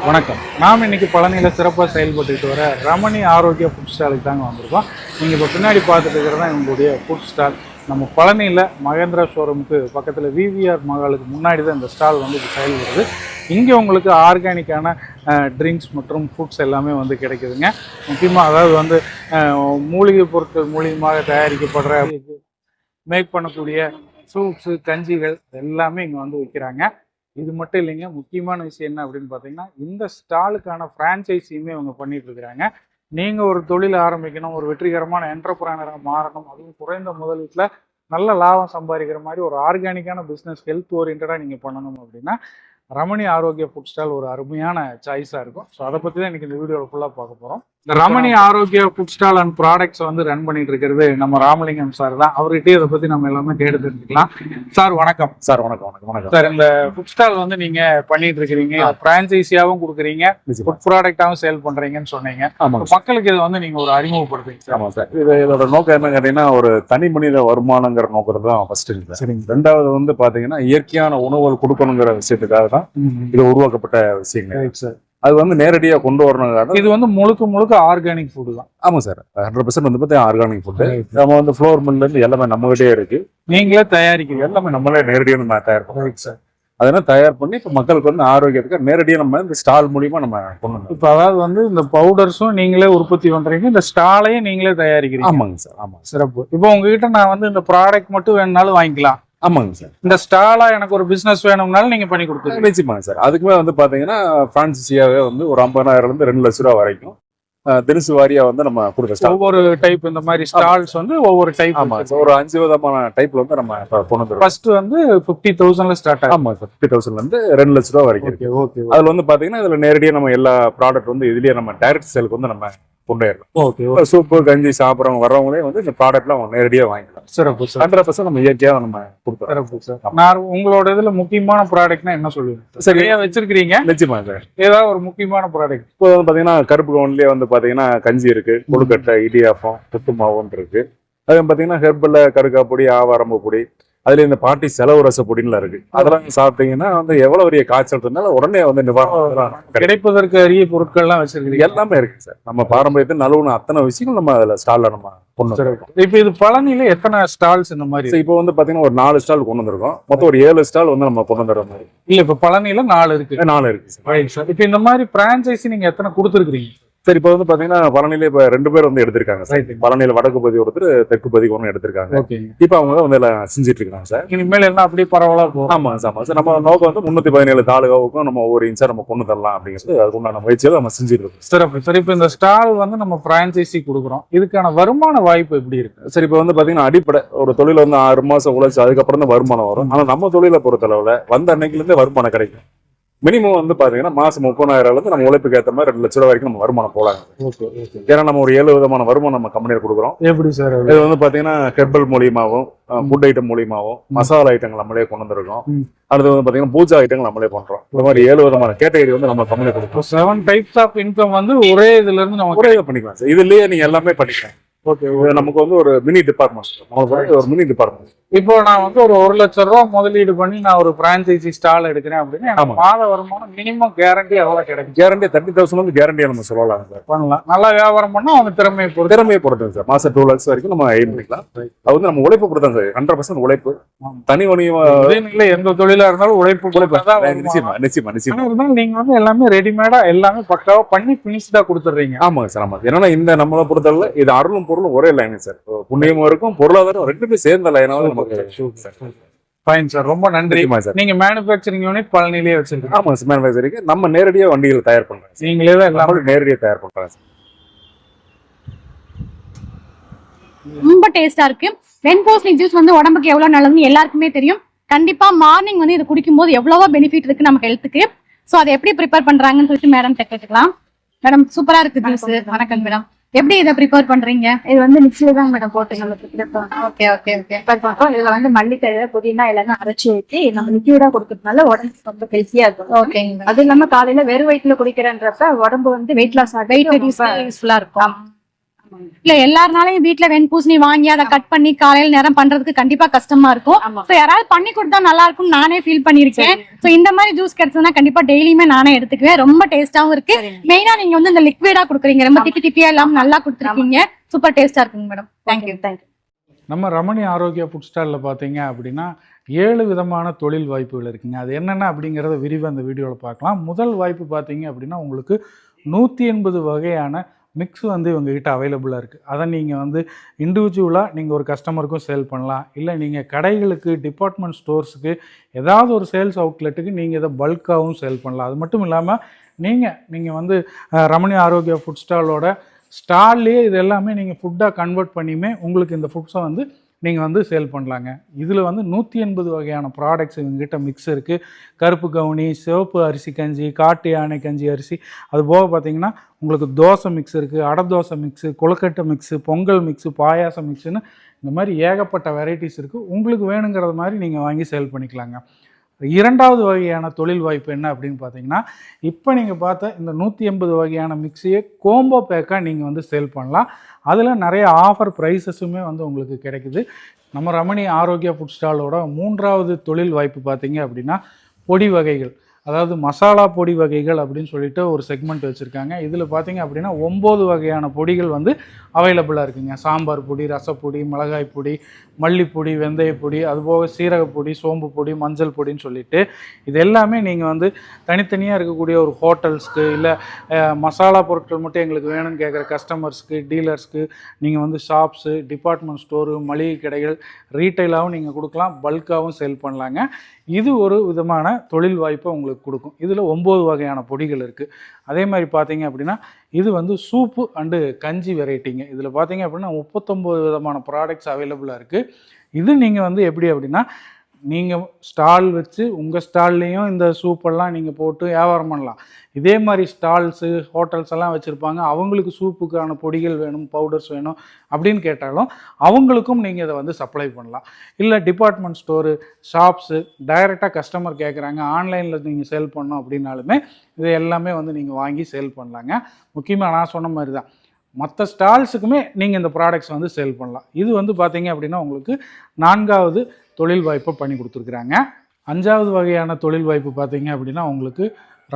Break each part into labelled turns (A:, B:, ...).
A: வணக்கம். நாம் இன்னைக்கு பழனியில் சிறப்பாக செயல்பட்டுக்கிட்டு வர ரமணி ஆரோக்கிய ஃபுட் ஸ்டாலுக்கு தாங்க வந்திருக்கோம். நீங்கள் இப்போ பின்னாடி பார்த்துட்டு இருக்கிறது தான் இவங்களுடைய ஃபுட் ஸ்டால். நம்ம பழனியில் மகேந்திரா ஷோரூமுக்கு பக்கத்தில் விவிஆர் மகாலுக்கு முன்னாடி தான் இந்த ஸ்டால் வந்து இப்போ செயல்படுது. இங்கே உங்களுக்கு ஆர்கானிக்கான ட்ரிங்க்ஸ் மற்றும் ஃபுட்ஸ் எல்லாமே வந்து கிடைக்குதுங்க. முக்கியமாக அதாவது வந்து மூலிகை பொருட்கள் மூலியமாக தயாரிக்கப்படுற மேக் பண்ணக்கூடிய சூப்ஸு கஞ்சிகள் எல்லாமே இங்கே வந்து விற்கிறாங்க. இது மட்டும் இல்லைங்க, முக்கியமான விஷயம் என்ன அப்படின்னு பார்த்தீங்கன்னா, இந்த ஸ்டாலுக்கான ஃப்ரான்ச்சைஸியுமே அவங்க பண்ணிட்டு இருக்கிறாங்க. நீங்கள் ஒரு தொழில் ஆரம்பிக்கணும், ஒரு வெற்றிகரமான என்டர்பிரனராக மாறணும், அதுவும் குறைந்த முதலீட்டில் நல்ல லாபம் சம்பாதிக்கிற மாதிரி ஒரு ஆர்கானிக்கான பிஸ்னஸ் ஹெல்த் ஓரியன்டாக நீங்கள் பண்ணணும் அப்படின்னா ரமணி ஆரோக்கிய ஃபுட் ஸ்டால் ஒரு அருமையான சாய்ஸாக இருக்கும். ஸோ அதை பற்றி தான் இன்றைக்கி இந்த வீடியோவில் ஃபுல்லாக பார்க்க போகிறோம். இந்த ரமணி ஆரோக்கிய ஃபுட் ஸ்டால் அண்ட் ப்ராடக்ட்ஸ் வந்து ரன் பண்ணிட்டு இருக்கிறது நம்ம ராமலிங்கம் சார் தான். அவர்கிட்டயே இதை பற்றி நம்ம எல்லாமே கேட்டு தெரிஞ்சுக்கலாம். சார் வணக்கம்.
B: சார் வணக்கம். வணக்கம்
A: சார். இந்த ஃபுட் ஸ்டால் வந்து நீங்க பண்ணிட்டு இருக்கிறீங்க, பிரான்சைஸியாவும் கொடுக்குறீங்க, ஃபுட் ப்ராடக்டாவும் சேல் பண்றீங்கன்னு சொன்னீங்க. மக்களுக்கு இதை வந்து நீங்க ஒரு அறிமுகப்படுத்துங்க சார்.
B: ஆமா சார். இதோட நோக்கம் என்ன கேட்டீங்கன்னா, ஒரு தனி மனித வருமானங்கிற நோக்கம் தான் ஃபர்ஸ்ட் இருக்கு. சரிங்க. ரெண்டாவது வந்து பாத்தீங்கன்னா, இயற்கையான உணவுகள் கொடுக்கணுங்கிற விஷயத்துக்காக தான் இது உருவாக்கப்பட்ட விஷயங்கள் சார். அது வந்து நேரடியா கொண்டு வரணும்.
A: இது வந்து முழுக்க ஆர்கானிக் ஃபுட் தான்.
B: ஆமா சார், 100% வந்து பார்த்தா ஆர்கானிக் ஃபுட். நம்ம வந்து ஃப்ளோர் மில்ல இருந்து எல்லாமே நம்மகிட்டே இருக்கு.
A: நீங்களே தயாரிக்கிறீங்க?
B: எல்லாமே நம்மளே நேரடியாக நம்ம தயார் பண்ணுறோம் சார். அதெல்லாம் தயார் பண்ணி இப்போ மக்களுக்கு வந்து ஆரோக்கியத்துக்கு நேரடியாக நம்ம இந்த ஸ்டால் மூலியமா நம்ம கொண்டு வந்தோம்.
A: இப்போ அதாவது வந்து இந்த பவுடர்ஸும் நீங்களே உற்பத்தி பண்றீங்க, இந்த ஸ்டாலையும் நீங்களே தயாரிக்கிறீங்க?
B: ஆமாங்க சார். ஆமாம்,
A: சிறப்பு. இப்போ உங்ககிட்ட நான் வந்து இந்த ப்ராடக்ட் மட்டும் வேணுனாலும் வாங்கிக்கலாம்?
B: ஆமாங்க சார்.
A: இந்த ஸ்டாலா எனக்கு ஒரு பிசினஸ் வேணும்னாலும் நீங்க பண்ணி கொடுத்துருங்க?
B: நிச்சயமாங்க சார். அதுக்குமே வந்து பாத்தீங்கன்னா பிரான்சிசியாவே வந்து ஒரு 50,000 இருந்து 2 லட்ச ரூபா வரைக்கும் தினசு வாரியா வந்து நம்ம கொடுக்க
A: ஒவ்வொரு டைப் இந்த மாதிரி ஸ்டால்ஸ் வந்து ஒவ்வொரு டைப்.
B: ஆமா, ஒரு 5 விதமான டைப்ல வந்து நம்ம கொண்டு வந்துருக்கோம்.
A: ஃபர்ஸ்ட் வந்து 50,000ல ஸ்டார்ட் ஆகும்.
B: ஆமா சார், 50,000ல இருந்து 2 லட்ச ரூபா வரைக்கும். ஓகே. அதுல வந்து பாத்தீங்கன்னா இதுல நேரடியா நம்ம எல்லா ப்ராடக்ட் வந்து இதுலயே நம்ம டைரக்ட் சேலுக்கு வந்து நம்ம கொண்டு வரலாம். ஓகே. சூப்பு கஞ்சி சாப்பிட்றவங்க வர்றவங்களே வந்து இந்த ப்ராடக்ட்லாம் அவங்க நேரடியா வாங்கிக்கலாம்.
A: சிறப்பு சார்.
B: 100% நம்ம இயற்கையா நம்ம கொடுத்துறோம்.
A: சிறப்பு சார். நான் உங்களோட இதுல முக்கியமான ப்ராடக்ட்னா என்ன சொல்லுவீங்க? சரியா வச்சிருக்கீங்க?
B: நிச்சயமா சார்.
A: ஏதாவது ஒரு முக்கியமான ப்ராடக்ட்?
B: இப்போ வந்து பாத்தீங்கன்னா கருப்பு கவுன்லயே வந்து பாத்தீங்கன்னா கஞ்சி இருக்கு, கொழுக்கட்டை, இடியாப்பம், புட்டு மாவும் இருக்கு. அது பாத்தீங்கன்னா ஹெர்பல்ல கருக்காப்பொடி, ஆவாரம்பு பொடி, அதுல இந்த பாட்டி செலவு ரச பொடின்னு இருக்கு. அதெல்லாம் சாப்பிட்டீங்கன்னா வந்து எவ்வளவு பெரிய காய்ச்சல் இருந்தாலும் உடனே வந்து நிவாரணம்
A: கிடைப்பதற்கு அரிய பொருட்கள்லாம் வச்சிருக்கீங்க?
B: எல்லாமே இருக்கு சார். நம்ம பாரம்பரியத்தில் நலுவன அத்தனை விஷயங்கள் நம்ம அதுல ஸ்டால்ல நம்ம கொண்டு வந்திருக்கோம்.
A: இப்ப இது பழனியில எத்தனை ஸ்டால்ஸ் இந்த மாதிரி?
B: இப்போ வந்து பாத்தீங்கன்னா ஒரு 4 ஸ்டால் கொண்டு வந்திருக்கோம். மொத்தம் ஒரு 7 ஸ்டால் வந்து நம்ம கொண்டு வந்துடுற மாதிரி.
A: இல்ல இப்ப பழனியில 4 இருக்கு.
B: 4 இருக்கு சார்.
A: இப்ப இந்த மாதிரி பிரான்சைசி நீங்க எத்தனை கொடுத்துருக்கீங்க?
B: சரி, இப்போ வந்து பாத்தீங்கன்னா பழனியில இப்ப 2 பேர் வந்து எடுத்திருக்காங்க சார். பழனியில வடக்கு பகுதி ஒருத்தர், தெற்கு பகுதி ஒன்று எடுத்திருக்காங்க. இப்ப அவங்க வந்து எல்லாம் செஞ்சுட்டு இருக்காங்க சார்.
A: இனிமேல் எல்லாம் அப்படியே பரவலா போகும்.
B: ஆமா சார். நம்ம நோக்கம் வந்து 317 தாலுகாவுக்கும் நம்ம ஒவ்வொரு இன்ச்சா நம்ம கொண்டு தரலாம் அப்படிங்கிறது அதுக்கு உண்டான முயற்சியை நம்ம செஞ்சுட்டு இருக்கோம்.
A: சிறப்பு. சரி, இப்ப இந்த ஸ்டால் வந்து நம்ம பிரான்சைசி கொடுக்குறோம், இதுக்கான வருமான வாய்ப்பு எப்படி இருக்கு?
B: சரி, இப்போ வந்து பாத்தீங்கன்னா அடிப்படை ஒரு தொழில் வந்து 6 மாசம் உழைச்சு அதுக்கப்புறம் தான் வருமானம் வரும். ஆனா நம்ம தொழிலை பொறுத்தளவுல வந்த அன்னைக்குல இருந்தே வருமானம் கிடைக்கும். மினிமம் வந்து பாத்தீங்கன்னா மாசம் 30,000 வந்து நம்ம உழைப்புக்கு ஏற்ற மாதிரி 2 லட்ச ரூபா வரைக்கும் நம்ம வருமானம் போலாம். ஏன்னா நம்ம ஒரு 7 விதமான வருமானம் நம்ம கம்பெனியில கொடுக்குறோம்.
A: எப்படி சார்?
B: இது வந்து பாத்தீங்கன்னா ஹெர்பல் மூலியமாவும், ஃபுட் ஐட்டம் மூலியமாவும், மசாலா ஐட்டங்கள் நம்மளே கொண்டு வந்திருக்கோம். அடுத்து வந்து பாத்தீங்கன்னா பூஜா ஐட்டங்கள் நம்மளே பண்றோம். இந்த மாதிரி 7 விதமான கேட்டகரி வந்து நம்ம கம்பெனி கொடுக்குறோம்.
A: 7 டைப்ஸ் ஆஃப் இன்கம் வந்து ஒரே இதுல இருந்து நம்ம
B: ஒரே பண்ணிக்கலாம் சார். இதுலயே நீங்க எல்லாமே பண்ணிக்கலாம். ஓகே. நமக்கு வந்து ஒரு மினி டிபார்ட்மெண்ட், ஒரு மினி டிபார்ட்மெண்ட்.
A: இப்போ நான் வந்து ஒரு 1 லட்ச ரூபா முதலீடு பண்ணி நான் ஒரு பிரான்சைசி ஸ்டால் எடுக்கிறேன் அப்படின்னா மாத வருமானம் மினிமம் கேரண்டி எவ்வளவு கிடைக்கும்?
B: கேரண்டி 30,000 வந்து கேரண்டியா நம்ம சொல்லலாம் சார்.
A: பண்ணலாம். நல்லா வியாபாரம் பண்ணா அவங்க திறமையை பொறுத்து
B: சார். மாசம் 2 லட்சம் வரைக்கும் நம்ம எய்ம் பண்ணிக்கலாம். அது வந்து நம்ம உழைப்பு பொறுத்தான் சார். 100% உழைப்பு. தனி வணிகம் இல்லை, எந்த தொழிலா இருந்தாலும் உழைப்பு. நிச்சயமா.
A: இருந்தாலும் நீங்க வந்து எல்லாமே ரெடிமேடா எல்லாமே பக்காவா பண்ணி பினிஷ்டா கொடுத்துறீங்க.
B: ஆமாங்க சார். ஆமா. ஏன்னா இந்த நம்மளை பொறுத்தவரை இது அருளும் பொருளும் ஒரே லைன் சார். புண்ணியமும் இருக்கும், பொருளாதாரம் 2 சேர்ந்த லைனாவது.
A: ஃபைன் சார், ரொம்ப நன்றி. நீங்க மேனுஃபேக்சரிங் யூனிட் பழனியிலேயே வச்சிருக்கீங்க?
B: ஆமா சார், மேனுஃபேக்சரிங் நம்ம நேரடியா வண்டிகள் தயார் பண்றோம்.
A: நீங்களே தான் எல்லாமே
B: நேரடியா தயார் பண்றோம்.
C: ரொம்ப டேஸ்டா இருக்கு. வெண்பூசணி ஜூஸ் வந்து உடம்புக்கு எவ்வளவு நல்லதுன்னு எல்லாருக்குமே தெரியும். கண்டிப்பா மார்னிங் வந்து இது குடிக்கும் போது எவ்வளவோ பெனிஃபிட் இருக்கு நம்ம ஹெல்த்துக்கு. சோ அதை எப்படி ப்ரிப்பேர் பண்றாங்கன்னு சொல்லிட்டு மேடம் கேட்டுக்கலாம். மேடம் சூப்பரா இருக்கு ஜூஸ். வணக்கம் மேடம், எப்படி இதை ப்ரிப்பேர் பண்றீங்க?
D: இது வந்து மிக்ஸில தான் மேடம் போட்டு நம்ம
C: ஓகே ஓகே ஓகே
D: ப்ரிப்பேர் பண்றோம். இதுல வந்து மல்லித்தழை, புதினா எல்லாமே அரைச்சி ஊற்றி நம்ம லிக்யூடா கொடுக்கறதுனால உடம்புக்கு ரொம்ப ஹெல்த்தியா இருக்கும்.
C: ஓகே.
D: அது இல்லாம காலையில வெறும் வயிற்றுல குடிக்கிறன்றப்ப உடம்பு வந்து வெயிட் லாஸ்
C: யூஸ்ஃபுல்லா இருக்கும். இல்ல எல்லாருனாலையும் வீட்ல வெண்பூசணி வாங்கி அதை கட் பண்ணி காலையில நேரம் பண்றதுக்கு கண்டிப்பா கஷ்டமா இருக்கும். சோ யாராவது பண்ணி கொடுத்தா நல்லா இருக்கும் நானே ஃபீல் பண்ணிருக்கேன். சோ இந்த மாதிரி ஜூஸ் கிடைச்சதுன்னா கண்டிப்பா டெய்லியுமே நானே எடுத்துக்குவேன். ரொம்ப டேஸ்டாவும் இருக்கு. மெயினா நீங்க வந்து இந்த லிக்விடா கொடுக்குறீங்க, ரொம்ப திப்பி திப்பியா எல்லாம் நல்லா கொடுத்துருக்கீங்க. சூப்பர் டேஸ்டா இருக்குங்க மேடம்.
D: தேங்க்யூ.
A: நம்ம ரமணி ஆரோக்கியா ஃபுட் ஸ்டாலில் பார்த்தீங்க அப்படின்னா 7 விதமான தொழில் வாய்ப்புகள் இருக்குங்க. அது என்னென்ன அப்படிங்கிறத விரிவாக அந்த வீடியோவில் பார்க்கலாம். முதல் வாய்ப்பு பார்த்தீங்க அப்படின்னா உங்களுக்கு 180 வகையான மிக்ஸ் வந்து இவங்ககிட்ட அவைலபிளாக இருக்குது. அதை நீங்கள் வந்து இண்டிவிஜுவலாக நீங்கள் ஒரு கஸ்டமருக்கும் சேல் பண்ணலாம், இல்லை நீங்கள் கடைகளுக்கு டிபார்ட்மெண்ட் ஸ்டோர்ஸுக்கு ஏதாவது ஒரு சேல்ஸ் அவுட்லெட்டுக்கு நீங்கள் இதை பல்காகவும் சேல் பண்ணலாம். அது மட்டும் இல்லாமல் நீங்கள் வந்து ரமணி ஆரோக்கியா ஃபுட் ஸ்டாலோட ஸ்டால்லேயே இது எல்லாமே நீங்கள் ஃபுட்டாக கன்வெர்ட் பண்ணியுமே உங்களுக்கு இந்த ஃபுட்ஸை வந்து நீங்கள் வந்து சேல் பண்ணலாங்க. இதில் வந்து 180 வகையான ப்ராடக்ட்ஸ் இவங்ககிட்ட மிக்ஸ் இருக்குது. கருப்பு கவுனி, சிவப்பு அரிசி கஞ்சி, காட்டு யானை கஞ்சி அரிசி, அது போக பார்த்திங்கன்னா உங்களுக்கு தோசை மிக்ஸ் இருக்குது, அடை தோசை மிக்ஸு, கொழுக்கட்டை மிக்ஸு, பொங்கல் மிக்ஸு, பாயாசம் மிக்ஸுன்னு இந்த மாதிரி ஏகப்பட்ட வெரைட்டிஸ் இருக்குது. உங்களுக்கு வேணுங்கிறது மாதிரி நீங்கள் வாங்கி சேல் பண்ணிக்கலாங்க. இரண்டாவது வகையான தொழில் வாய்ப்பு என்ன அப்படின்னு பார்த்தீங்கன்னா, இப்போ நீங்கள் பார்த்த இந்த 180 வகையான மிக்ஸியை கோம்போ பேக்காக நீங்கள் வந்து சேல் பண்ணலாம். அதில் நிறைய ஆஃபர் ப்ரைஸஸுமே வந்து உங்களுக்கு கிடைக்குது. நம்ம ரமணி ஆரோக்கியா ஃபுட் ஸ்டாலோட மூன்றாவது தொழில் வாய்ப்பு பார்த்தீங்க அப்படின்னா பொடி வகைகள், அதாவது மசாலா பொடி வகைகள் அப்படின்னு சொல்லிட்டு ஒரு செக்மெண்ட் வச்சுருக்காங்க. இதில் பார்த்தீங்க அப்படின்னா 9 வகையான பொடிகள் வந்து அவைலபிளாக இருக்குங்க. சாம்பார் பொடி, ரசப்பொடி, மிளகாய் பொடி, மல்லிப்பொடி, வெந்தயப்பொடி, அதுபோக சீரகப்பொடி, சோம்பு பொடி, மஞ்சள் பொடின்னு சொல்லிட்டு இது எல்லாமே நீங்கள் வந்து தனித்தனியாக இருக்கக்கூடிய ஒரு ஹோட்டல்ஸ்க்கு, இல்லை மசாலா பொருட்கள் மட்டும் எங்களுக்கு வேணும்னு கேட்குற கஸ்டமர்ஸ்க்கு, டீலர்ஸ்க்கு, நீங்கள் வந்து ஷாப்ஸு, டிபார்ட்மெண்ட் ஸ்டோரு, மளிகை கடைகள், ரீட்டைலாகவும் நீங்கள் கொடுக்கலாம், பல்காகவும் சேல் பண்ணலாங்க. இது ஒரு விதமான தொழில் வாய்ப்பை உங்களுக்கு கொடுக்கும். இதில் 9 வகையான பொடிகள் இருக்குது. அதே மாதிரி பார்த்தீங்க அப்படின்னா இது வந்து சூப்பு அண்டு கஞ்சி வெரைட்டிங்க. இதில் பார்த்தீங்க அப்படின்னா 39 விதமான ப்ராடக்ட்ஸ் அவைலபிளாக இருக்குது. இது நீங்கள் வந்து எப்படி அப்படின்னா நீங்கள் ஸ்டால் வச்சு உங்கள் ஸ்டால்லையும் இந்த சூப்பெல்லாம் நீங்கள் போட்டு வியாபாரம் பண்ணலாம். இதே மாதிரி ஸ்டால்ஸு, ஹோட்டல்ஸ் எல்லாம் வச்சுருப்பாங்க, அவங்களுக்கு சூப்புக்கான பொடிகள் வேணும், பவுடர்ஸ் வேணும் அப்படின்னு கேட்டாலும் அவங்களுக்கும் நீங்கள் இதை வந்து சப்ளை பண்ணலாம். இல்லை டிபார்ட்மெண்ட் ஸ்டோரு, ஷாப்ஸு டைரெக்டாக கஸ்டமர் கேட்குறாங்க, ஆன்லைனில் நீங்கள் சேல் பண்ணோம் அப்படின்னாலுமே இது எல்லாமே வந்து நீங்கள் வாங்கி சேல் பண்ணலாங்க. முக்கியமாக நான் சொன்ன மாதிரி தான் மற்ற ஸ்டால்ஸுக்குமே நீங்கள் இந்த ப்ராடக்ட்ஸ் வந்து சேல் பண்ணலாம். இது வந்து பார்த்தீங்க அப்படின்னா உங்களுக்கு 4வது தொழில் வாய்ப்பை பண்ணி கொடுத்துருக்குறாங்க. 5வது வகையான தொழில் வாய்ப்பு பார்த்தீங்க அப்படின்னா உங்களுக்கு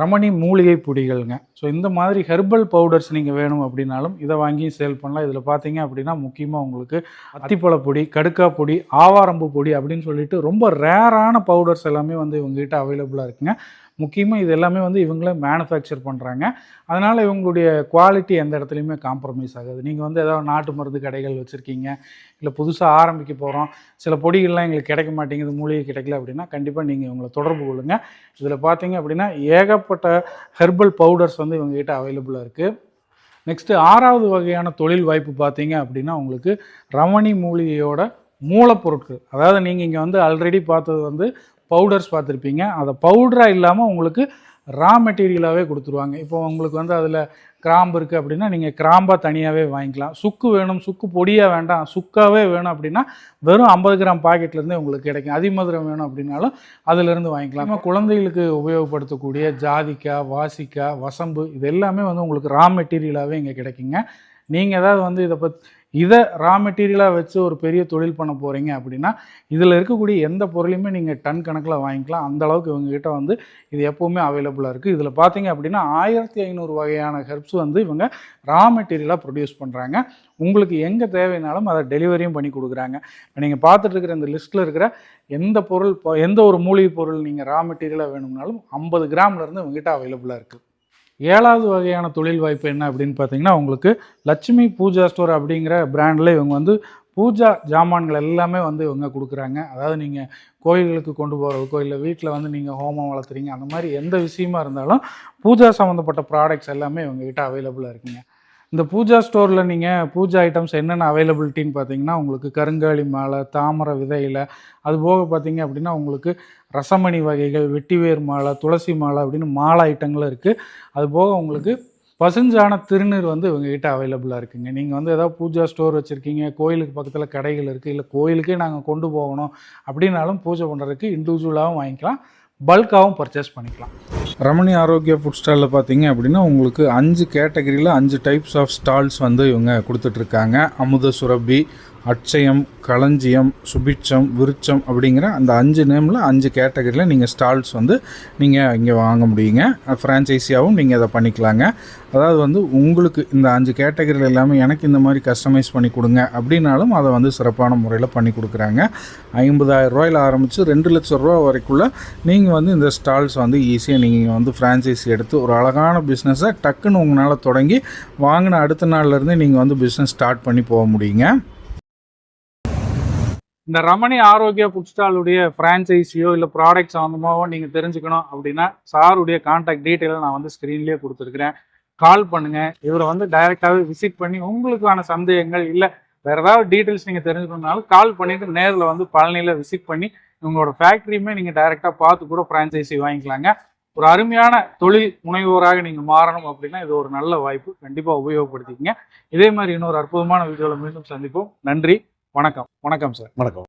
A: ரமணி மூலிகை பொடிகள்ங்க. ஸோ இந்த மாதிரி ஹெர்பல் பவுடர்ஸ் நீங்கள் வேணும் அப்படின்னாலும் இதை வாங்கி சேல் பண்ணலாம். இதில் பார்த்தீங்க அப்படின்னா முக்கியமாக உங்களுக்கு அத்திப்பழ பொடி, கடுக்கா பொடி, ஆவாரம்பு பொடி அப்படின்னு சொல்லிட்டு ரொம்ப ரேரான பவுடர்ஸ் எல்லாமே வந்து இவங்ககிட்ட அவைலபிளாக இருக்குங்க. முக்கியமாக இது எல்லாமே வந்து இவங்களே மேனுஃபேக்சர் பண்ணுறாங்க. அதனால் இவங்களுடைய குவாலிட்டி எந்த இடத்துலையுமே காம்ப்ரமைஸ் ஆகாது. நீங்கள் வந்து ஏதாவது நாட்டு மருந்து கடைகள் வச்சுருக்கீங்க, இல்லை புதுசாக ஆரம்பிக்க போகிறோம், சில பொடிகள்லாம் எங்களுக்கு கிடைக்க மாட்டேங்குது, மூலிகை கிடைக்கல அப்படின்னா கண்டிப்பாக நீங்கள் இவங்களை தொடர்பு கொள்ளுங்கள். இதில் பார்த்தீங்க அப்படின்னா ஏகப்பட்ட ஹெர்பல் பவுடர்ஸ் வந்து இவங்ககிட்ட அவைலபிளாக இருக்குது. நெக்ஸ்ட்டு 6வது வகையான தொழில் வாய்ப்பு பார்த்தீங்க அப்படின்னா உங்களுக்கு ரமணி மூலிகையோட மூலப்பொருட்கள். அதாவது நீங்கள் இங்கே வந்து ஆல்ரெடி பார்த்தது வந்து பவுடர்ஸ் பார்த்துருப்பீங்க, அதை பவுடராக இல்லாமல் உங்களுக்கு ரா மெட்டீரியலாகவே கொடுத்துருவாங்க. இப்போ உங்களுக்கு வந்து அதில் கிராம்பு இருக்குது அப்படின்னா நீங்கள் கிராம்பாக தனியாகவே வாங்கிக்கலாம். சுக்கு வேணும், சுக்கு பொடியாக வேண்டாம், சுக்காவே வேணும் அப்படின்னா வெறும் 50 கிராம் பாக்கெட்லேருந்தே உங்களுக்கு கிடைக்கும். அதிமதுரம் வேணும் அப்படின்னாலும் அதிலிருந்து வாங்கிக்கலாம். நம்ம குழந்தைகளுக்கு உபயோகப்படுத்தக்கூடிய ஜாதிக்காய், வாசிக்காய், வசம்பு இது எல்லாமே வந்து உங்களுக்கு ரா மெட்டீரியலாகவே இங்கே கிடைக்குங்க. நீங்கள் ஏதாவது வந்து இதை ரா மெட்டீரியலாக வச்சு ஒரு பெரிய தொழில் பண்ண போகிறீங்க அப்படின்னா இதில் இருக்கக்கூடிய எந்த பொருளையுமே நீங்கள் டன் கணக்கில் வாங்கிக்கலாம். அந்தளவுக்கு இவங்ககிட்ட வந்து இது எப்போவுமே அவைலபிளாக இருக்குது. இதில் பார்த்தீங்க அப்படின்னா 1500 வகையான ஹெர்ப்ஸ் வந்து இவங்க ரா மெட்டீரியலாக ப்ரொடியூஸ் பண்ணுறாங்க. உங்களுக்கு எங்கே தேவைனாலும் அதை டெலிவரியும் பண்ணி கொடுக்குறாங்க. நீங்கள் பார்த்துட்டு இருக்கிற இந்த லிஸ்ட்டில் இருக்கிற எந்த ஒரு மூலிகை பொருள் நீங்கள் ரா மெட்டீரியலாக வேணும்னாலும் 50 கிராம்லேருந்து இவங்ககிட்ட அவைலபிளாக இருக்குது. 7வது வகையான தொழில் வாய்ப்பு என்ன அப்படின்னு பார்த்தீங்கன்னா உங்களுக்கு லட்சுமி பூஜா ஸ்டோர் அப்படிங்கிற பிராண்டில் இவங்க வந்து பூஜா ஜாமான்கள் எல்லாமே வந்து இவங்க கொடுக்குறாங்க. அதாவது நீங்கள் கோயில்களுக்கு கொண்டு போகிறதுக்கோ, இல்லை வீட்டில் வந்து நீங்கள் ஹோமம் வளர்த்துறீங்க, அந்த மாதிரி எந்த விஷயமா இருந்தாலும் பூஜா சம்மந்தப்பட்ட ப்ராடக்ட்ஸ் எல்லாமே இவங்ககிட்ட அவைலபிளாக இருக்குங்க. இந்த பூஜா ஸ்டோரில் நீங்கள் பூஜா ஐட்டம்ஸ் என்னென்ன அவைலபிலிட்டின்னு பார்த்தீங்கன்னா உங்களுக்கு கருங்காலி மாலை, தாமரை விதையில், அது போக பார்த்தீங்க அப்படின்னா உங்களுக்கு ரசமணி வகைகள், வெட்டிவேர் மாலை, துளசி மாலை அப்படின்னு மாலை ஐட்டங்களும் இருக்குது. அது போக உங்களுக்கு பசுஞ்சான திருநீர் வந்து இவங்ககிட்ட அவைலபிளாக இருக்குங்க. நீங்கள் வந்து ஏதாவது பூஜா ஸ்டோர் வச்சுருக்கீங்க, கோயிலுக்கு பக்கத்தில் கடைகள் இருக்குது, இல்லை கோயிலுக்கே நாங்கள் கொண்டு போகணும் அப்படின்னாலும் பூஜை பண்ணுறதுக்கு இண்டிவிஜுவலாகவும் வாங்கிக்கலாம், பல்காகவும் பர்ச்சேஸ் பண்ணிக்கலாம். ரமணி ஆரோக்கியா ஃபுட் ஸ்டாலில் பார்த்தீங்க அப்படின்னா உங்களுக்கு 5 கேட்டகரியில் 5 டைப்ஸ் ஆஃப் ஸ்டால்ஸ் வந்து இவங்க கொடுத்துட்ருக்காங்க. அமுத சுரபி, அட்சயம், களஞ்சியம், சுபிட்சம், விருச்சம் அப்படிங்கிற அந்த 5 நேமில் 5 கேட்டகரியில் நீங்கள் ஸ்டால்ஸ் வந்து நீங்கள் இங்கே வாங்க முடியுங்க. ஃப்ரான்ச்சைஸியாகவும் நீங்கள் அதை பண்ணிக்கலாங்க. அதாவது வந்து உங்களுக்கு இந்த 5 கேட்டகரியில் எல்லாமே எனக்கு இந்த மாதிரி கஸ்டமைஸ் பண்ணி கொடுங்க அப்படின்னாலும் அதை வந்து சிறப்பான முறையில் பண்ணி கொடுக்குறாங்க. 50,000 ரூபாயில் ஆரம்பித்து 2 லட்சம் ரூபா வரைக்குள்ள நீங்கள் வந்து இந்த ஸ்டால்ஸ் வந்து ஈஸியாக நீங்கள் வந்து ஃப்ரான்ச்சைஸி எடுத்து ஒரு அழகான பிஸ்னஸை டக்குன்னு உங்களால் தொடங்கி வாங்கின அடுத்த நாள்லேருந்தே நீங்கள் வந்து பிஸ்னஸ் ஸ்டார்ட் பண்ணி போக முடியுங்க. இந்த ரமணி ஆரோக்கியா ஃபுட் ஸ்டாலுடைய ஃப்ரான்ச்சைஸியோ இல்லை ப்ராடக்ட் சம்மந்தமாகவோ நீங்கள் தெரிஞ்சுக்கணும் அப்படின்னா சாருடைய கான்டாக்ட் டீட்டெயிலை நான் வந்து ஸ்க்ரீன்லேயே கொடுத்துருக்குறேன். கால் பண்ணுங்கள். இவரை வந்து டைரெக்டாகவே விசிட் பண்ணி உங்களுக்கான சந்தேகங்கள் இல்லை வேறு ஏதாவது டீட்டெயில்ஸ் நீங்கள் தெரிஞ்சுக்கணுனாலும் கால் பண்ணிவிட்டு நேரில் வந்து பழனியில் விசிட் பண்ணி உங்களோட ஃபேக்ட்ரியுமே நீங்கள் டைரெக்டாக பார்த்து கூட ஃப்ரான்ச்சைஸி வாங்கிக்கலாங்க. ஒரு அருமையான தொழில் முனைவோராக நீங்கள் மாறணும் அப்படின்னா இது ஒரு நல்ல வாய்ப்பு. கண்டிப்பாக உபயோகப்படுத்திக்கங்க. இதே மாதிரி இன்னொரு அற்புதமான வீடியோவில் மீண்டும் சந்திப்போம். நன்றி, வணக்கம். வணக்கம் சார்.
B: வணக்கம்.